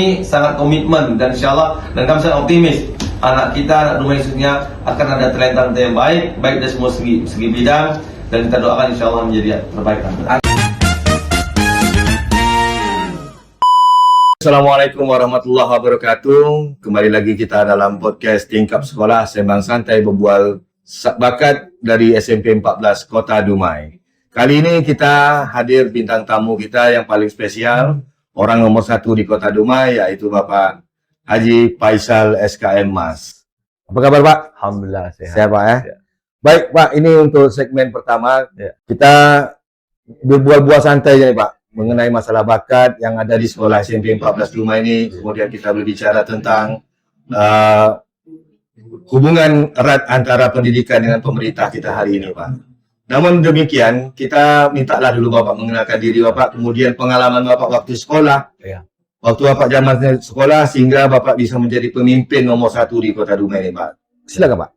kami sangat komitmen dan insya Allah dan kami sangat optimis anak kita, anak Dumai khususnya akan ada talenta yang baik dari semua segi bidang, dan kita doakan insya Allah menjadi yang terbaik. Assalamualaikum warahmatullahi wabarakatuh. Kembali lagi kita dalam podcast Tingkap Sekolah Sembang Santai Berbual Bakat dari SMP 14 Kota Dumai. Kali ini kita hadir bintang tamu kita yang paling spesial, orang nomor 1 di Kota Dumai, yaitu Bapak Haji Faisal SKM Mas. Apa kabar Pak? Alhamdulillah sehat. Sehat Pak ya? Ya. Baik Pak, ini untuk segmen pertama kita berbual-bual santai nih Pak, mengenai masalah bakat yang ada di sekolah SMP 14 Dumai ini. Kemudian kita berbicara tentang hubungan erat antara pendidikan dengan pemerintah kita hari ini Pak. Namun demikian, kita mintalah dulu Bapak mengenalkan diri Bapak, kemudian pengalaman Bapak waktu sekolah. Ya. Waktu Bapak zaman sekolah sehingga Bapak bisa menjadi pemimpin nomor 1 di Kota Dumai ini Pak. Silakan Pak.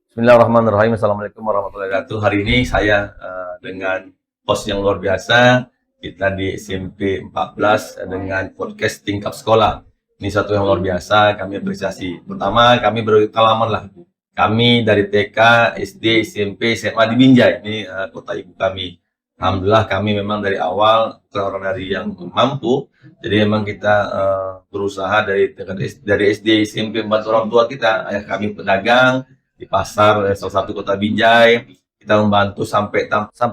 Bismillahirrahmanirrahim. Assalamualaikum warahmatullahi wabarakatuh. Hari ini saya dengan host yang luar biasa, kita di SMP 14 dengan podcast Tingkap Sekolah. Ini satu yang luar biasa, kami apresiasi. Pertama, kami berpengalaman lah. Kami dari TK, SD, SMP, SMA di Binjai. Ini kota ibu kami. Alhamdulillah kami memang dari awal orang dari yang mampu. Jadi memang kita berusaha dari SD, SMP, membantu orang tua kita. Ayah kami pedagang di pasar salah satu kota Binjai. Kita membantu sampai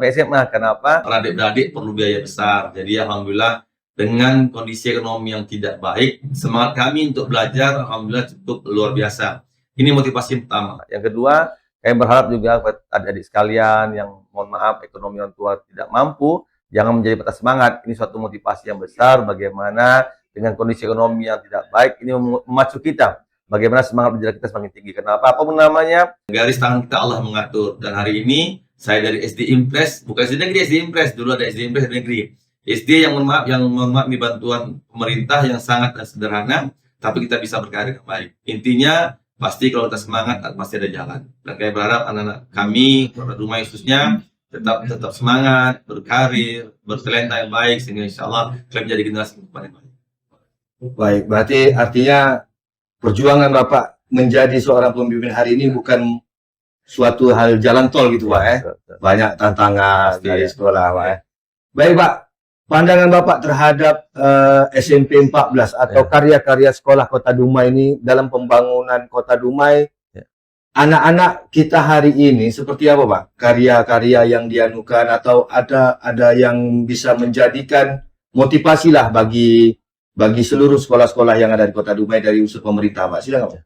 SMA. Kenapa? Karena adik-beradik perlu biaya besar. Jadi alhamdulillah dengan kondisi ekonomi yang tidak baik, semangat kami untuk belajar alhamdulillah cukup luar biasa. Ini motivasi pertama. Yang kedua, kami berharap juga kepada adik-adik sekalian yang mohon maaf ekonomi orang tua tidak mampu, jangan menjadi patah semangat. Ini suatu motivasi yang besar bagaimana dengan kondisi ekonomi yang tidak baik ini memacu kita. Bagaimana semangat belajar kita semakin tinggi. Kenapa? Apapun namanya, garis tangan kita Allah mengatur. Dan hari ini saya dari SD Impres, bukan SD negeri, SD Impres. Dulu ada SD Impres negeri. SD yang mohon maaf ini bantuan pemerintah yang sangat sederhana, tapi kita bisa berkarir dengan baik. Intinya pasti kalau kita semangat pasti ada jalan. Dan kami berharap anak-anak kami, Kota Dumai khususnya tetap semangat, berkarir, bertalenta yang baik sehingga insya Allah kami menjadi generasi yang paling baik. Baik, berarti artinya perjuangan Bapak menjadi seorang pemimpin hari ini bukan suatu hal jalan tol gitu Pak ya. Banyak tantangan dari sekolah Pak ya. Baik Pak, pandangan Bapak terhadap SMP 14 atau karya-karya sekolah Kota Dumai ini dalam pembangunan Kota Dumai, anak-anak kita hari ini seperti apa Pak? Karya-karya yang dianukan atau ada yang bisa menjadikan motivasi lah bagi seluruh sekolah-sekolah yang ada di Kota Dumai dari unsur pemerintah Pak? Silakan Pak.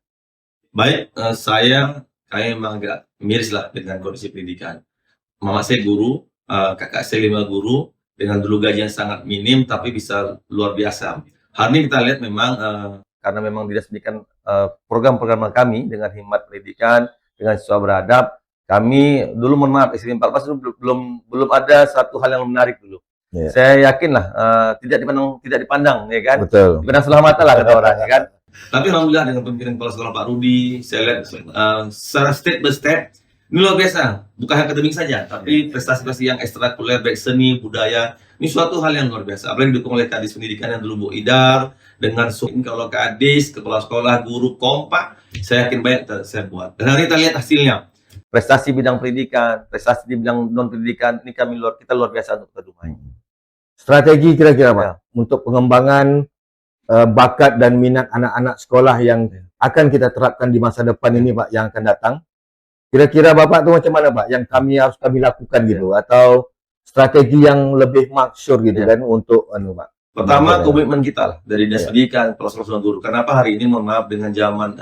Baik, kami memang agak miris lah dengan kondisi pendidikan. Mama saya guru, kakak saya 5 guru, dengan dulu gaji yang sangat minim tapi bisa luar biasa. Hari ini kita lihat memang karena memang dinas pendidikan program-program kami dengan hikmat pendidikan, dengan siswa beradab, kami dulu mohon maaf SMP 14 itu belum ada satu hal yang menarik dulu. Yeah. Saya yakin lah tidak dipandang ya kan. Betul. Dipandang sebelah mata lah kata orang ya kan. Tapi alhamdulillah dengan pimpinan kepala sekolah Pak Rudi, saya lihat secara step by step ini luar biasa, bukan akademik saja, tapi prestasi-prestasi yang ekstrakurikuler baik seni, budaya, ini suatu hal yang luar biasa. Apalagi didukung oleh Kadis Pendidikan yang dulu Bu Idar, dengan kalau Kadis, kepala sekolah, guru kompak, saya yakin banyak saya buat. Dan hari kita lihat hasilnya. Prestasi bidang pendidikan, prestasi di bidang non pendidikan, ini kita luar biasa untuk Kota Dumai. Strategi kira-kira Pak untuk pengembangan bakat dan minat anak-anak sekolah yang akan kita terapkan di masa depan ini Pak yang akan datang. Kira-kira Bapak tuh macam mana Pak yang harus kami lakukan gitu atau strategi yang lebih maksur gitu kan untuk Pak. Pertama komitmen kita lah dari dinas pendidikan, kepala guru. Kenapa hari ini mohon maaf dengan zaman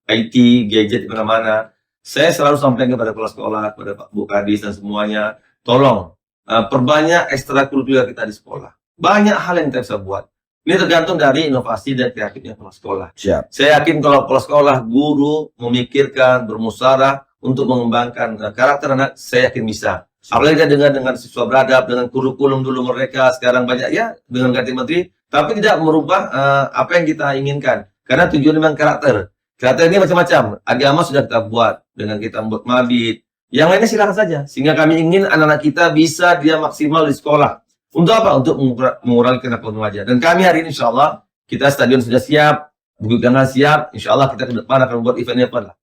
IT, gadget di mana-mana, saya selalu sampaikan kepada kepala sekolah, kepada Pak Bu Kadis dan semuanya, tolong perbanyak ekstrakurikuler kita di sekolah. Banyak hal yang kita bisa buat. Ini tergantung dari inovasi dan kreatifnya kepala sekolah. Siap. Saya yakin kalau kepala sekolah, guru memikirkan, bermusyawarah untuk mengembangkan karakter anak, saya yakin bisa. Apalagi dengan siswa beradab, dengan kurikulum dulu mereka, sekarang banyak ya dengan ganti menteri, tapi tidak merubah apa yang kita inginkan. Karena tujuan memang karakter. Karakter ini macam-macam. Agama sudah kita buat dengan kita membuat mabit. Yang lainnya silakan saja. Sehingga kami ingin anak-anak kita bisa dia maksimal di sekolah. Untuk apa? Untuk mengurangi kenakalan remaja. Dan kami hari ini insya Allah kita stadion sudah siap, bukit kanal siap, insya Allah kita ke depan akan buat event-event lah.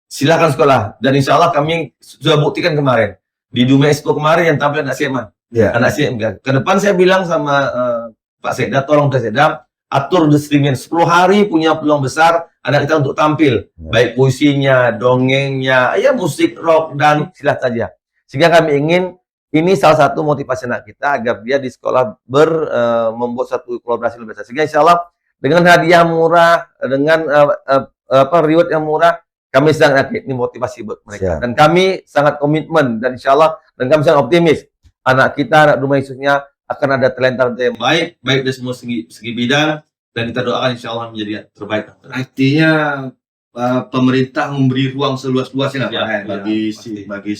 Silakan sekolah, dan insya Allah kami sudah buktikan kemarin di Dumai Expo kemarin yang tampil anak SMA. Ya. Anak SMA. Ke depan saya bilang sama Pak Sekda, tolong Pak Sekda atur streaming 10 hari punya peluang besar anak kita untuk tampil, baik puisinya, dongengnya, ya musik rock dan silat saja. Sehingga kami ingin ini salah satu motivasi anak kita agar dia di sekolah membuat satu kolaborasi lebih besar. Sehingga insya Allah dengan hadiah murah, dengan reward yang murah, kami sangat yakin ini motivasi buat mereka. Dan kami sangat komitmen dan insya Allah dan kami sangat optimis anak kita, anak Dumai khususnya akan ada talenta yang baik dari semua segi bidang, dan kita doakan insya Allah menjadi yang terbaik. Artinya pemerintah memberi ruang seluas-luasnya bagi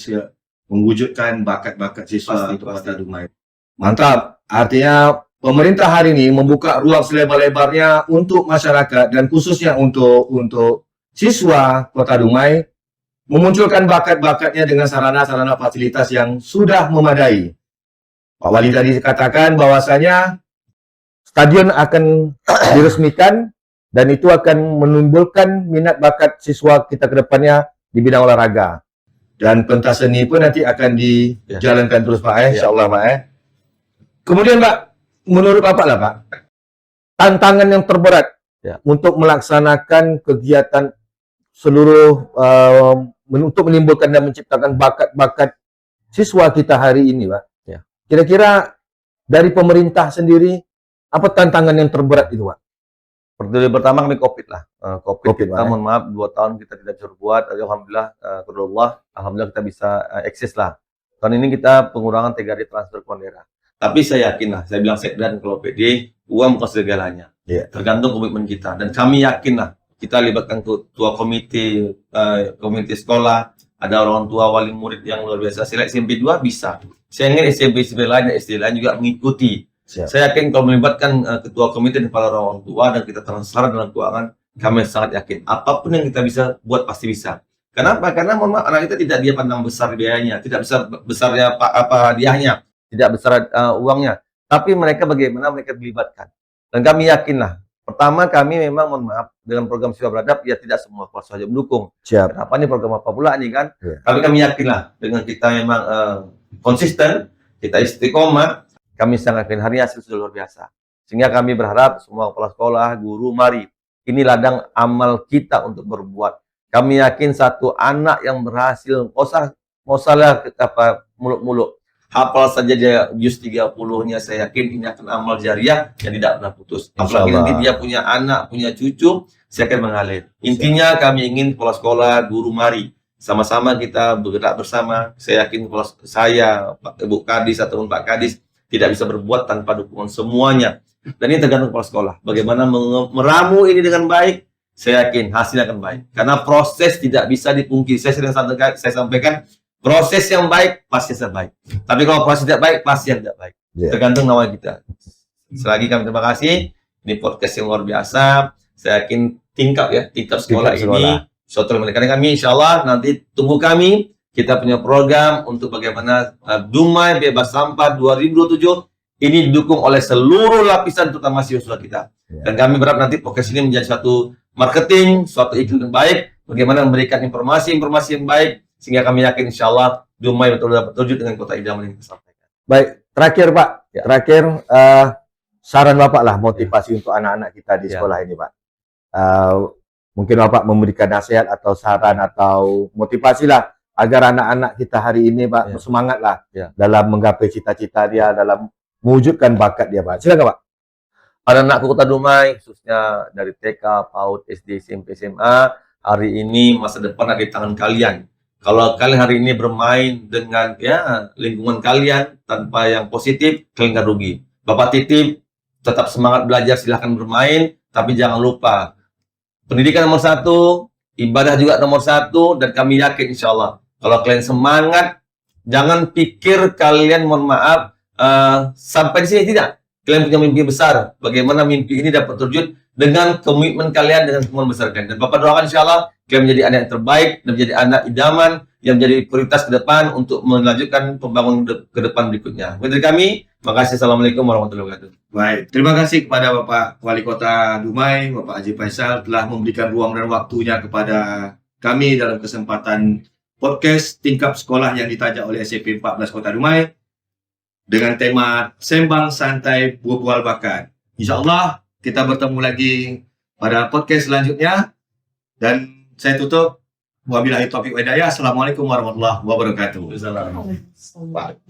mewujudkan bakat-bakat siswa untuk Kota Dumai. Mantap. Artinya pemerintah hari ini membuka ruang selebar-lebarnya untuk masyarakat dan khususnya untuk siswa Kota Dumai memunculkan bakat-bakatnya dengan sarana-sarana fasilitas yang sudah memadai. Pak Wali tadi katakan bahwasanya stadion akan diresmikan dan itu akan menimbulkan minat bakat siswa kita ke depannya di bidang olahraga. Dan pentas seni pun nanti akan dijalankan terus Pak insyaallah Pak Kemudian Pak, menurut Bapak lah Pak, tantangan yang terberat untuk melaksanakan kegiatan seluruh untuk menimbulkan dan menciptakan bakat-bakat siswa kita hari ini Pak. Kira-kira dari pemerintah sendiri, apa tantangan yang terberat itu, Pak? Pertama kami COVID lah. COVID kita, Pak, mohon maaf, 2 tahun kita tidak bisa berbuat. Alhamdulillah, alhamdulillah kita bisa eksis lah. Tahun ini kita pengurangan 3 hari transfer kondera. Tapi saya yakin lah, saya bilang Sekda dan kalau PD, uang bukan segalanya. Tergantung komitmen kita. Dan kami yakin lah, kita libatkan ketua komite sekolah, ada orang tua wali murid yang luar biasa. Sila SMP 2 bisa. Saya ingin SMP lain dan SD lain juga mengikuti. Saya yakin kalau melibatkan ketua komite dan para orang tua dan kita transparan dalam keuangan, kami sangat yakin apapun yang kita bisa buat pasti bisa. Kenapa? Karena mohon maaf, anak kita tidak dia pandang besar biayanya, tidak besarnya apa hadiahnya, tidak besar uangnya. Tapi mereka bagaimana mereka dilibatkan. Dan kami yakinlah. Pertama kami memang mohon maaf dengan program Siswa Beradab ya tidak semua kelas saja mendukung. Kenapa ini program apa pula ini kan? Tapi kami yakinlah dengan kita memang konsisten, kita istiqomah, kami sangat yakin hari hasil sudah luar biasa. Sehingga kami berharap semua kepala sekolah, guru, mari ini ladang amal kita untuk berbuat. Kami yakin satu anak yang berhasil, mau salah muluk-muluk, hafal saja dia juz 30-nya, saya yakin ini akan amal jariah yang tidak pernah putus. Apalagi nanti dia punya anak, punya cucu, saya akan mengalir. Intinya kami ingin kepala sekolah, guru, mari sama-sama kita bergerak bersama. Saya yakin kalau saya, Ibu Kadis ataupun Pak Kadis tidak bisa berbuat tanpa dukungan semuanya. Dan ini tergantung kepala sekolah. Bagaimana meramu ini dengan baik, saya yakin hasilnya akan baik. Karena proses tidak bisa dipungkiri. Saya sering sampaikan, proses yang baik pasti terbaik. Tapi kalau proses tidak baik, pasti yang tidak baik. Tergantung nawa kita. Selagi kami terima kasih. Ini podcast yang luar biasa. Saya yakin tingkat sekolah ini suatu mereka kami, insya Allah nanti tunggu kami. Kita punya program untuk bagaimana Dumai bebas sampah 2027 ini didukung oleh seluruh lapisan terutama siswa kita. Dan kami berharap nanti podcast ini menjadi suatu marketing, suatu iklan yang baik, bagaimana memberikan informasi-informasi yang baik sehingga kami yakin insya Allah Dumai betul-betul terwujud dengan kota idaman yang kita sampaikan. Baik, terakhir Pak, terakhir saran Bapak lah motivasi untuk anak-anak kita di sekolah ini Pak. Mungkin Bapak memberikan nasihat atau saran atau motivasi lah agar anak-anak kita hari ini Pak bersemangat lah dalam menggapai cita-cita dia, dalam mewujudkan bakat dia Pak. Silakan Pak. Anak-anak Kota Dumai khususnya dari TK, PAUD, SD, SMP, SMA, hari ini masa depan ada di tangan kalian. Kalau kalian hari ini bermain dengan lingkungan kalian tanpa yang positif, kalian nggak rugi. Bapak titip tetap semangat belajar, silahkan bermain, tapi jangan lupa pendidikan nomor 1, ibadah juga nomor 1, dan kami yakin insya Allah kalau kalian semangat, jangan pikir kalian mohon maaf sampai di sini, tidak. Kalian punya mimpi besar. Bagaimana mimpi ini dapat terwujud dengan komitmen kalian, dengan kemauan besar kalian. Dan Bapak doakan insya Allah kalian menjadi anak yang terbaik dan menjadi anak idaman yang menjadi prioritas ke depan untuk melanjutkan pembangunan ke depan berikutnya. Dari kami, makasih. Assalamualaikum warahmatullahi wabarakatuh. Baik, terima kasih kepada Bapak Wali Kota Dumai, Bapak Haji Faisal telah memberikan ruang dan waktunya kepada kami dalam kesempatan podcast tingkap sekolah yang ditaja oleh SMP 14 Kota Dumai dengan tema Sembang Santai Berbual Bakat. Insya Allah kita bertemu lagi pada podcast selanjutnya dan saya tutup. Wabillahi taufiq wa hidayah. Assalamualaikum warahmatullahi wabarakatuh. Pak,